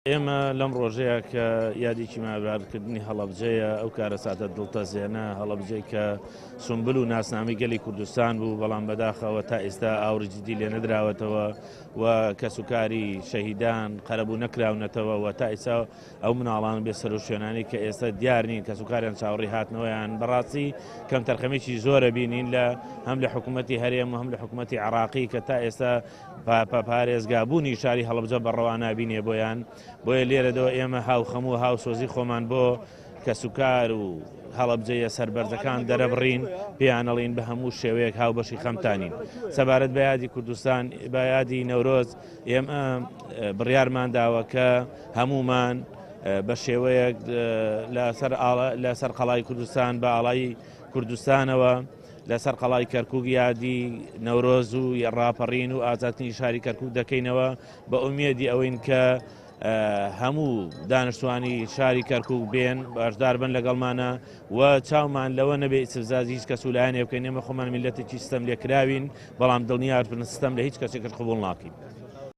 ئێمە لەم ڕۆژەیە کە یادێکی مابرارکردنی هەڵەبجەیە ئەو کارە ساتە دڵتەزێنە هەڵەبجەی کە سنبل و ناسنامی گەلی کوردستان بوو بەڵام بەداخەوە تا ئێستا ئاوڕجددی لێ نەدراوەتەوە و کەسوکاری شەهیدان قەرەبوو نەکراونەتەوە و تا ئێستا ئەو مناڵان بێ سەر و شوێنانی کە ئێستا دیار نین کەسوکاریان چاوەڕی هاتنەوەیان بەڕاستی کەم تەرخەمێکی زۆرە بینین لە هەم لە حکوومەتی هەرێم و هەم لە حکوومەتی عراقی کە تا ئێستا پارێزگابوونی شاری هەڵەبجە بەڕەوا نابینێ بۆیان بۆیە لێرەدەوە ئێمە هاوخەموو و هاوسۆزی خۆمان بۆ کەسوکار و هەڵەبجەیە سەربەرزەکان دەرەبڕین پێیانەڵین بە هەموو شێوەیەک هاوبەشی خەمتانین. سەبارەت بە یادی کوردستان بە یادی نەورۆز ئێمە بڕیارمان داوە کە هەمومان بە شێوەیەک لەسەر قەڵای کوردستان بە ئاڵای کوردستانەوە لەسەر قەڵای کەرکووک یادی نەورۆز و ڕاپەڕین و ئازادکردنی شاری کەرکووک دەکەینەوە بە ئومێدی ئەوەین کە هەموو دانیشتوانی شاری کەرکووک بێن باشدار بن لەگەڵمانە و چاومان لەوە نەبێ ئیسفزازی هیچ کەس و لایەنێ بکەین. ئێمە خۆمان میلەتێکی ستەم لێکراوین بەڵام دڵنیار بن ستەم لە هیچ کەسێکش قبوڵ ناکەین.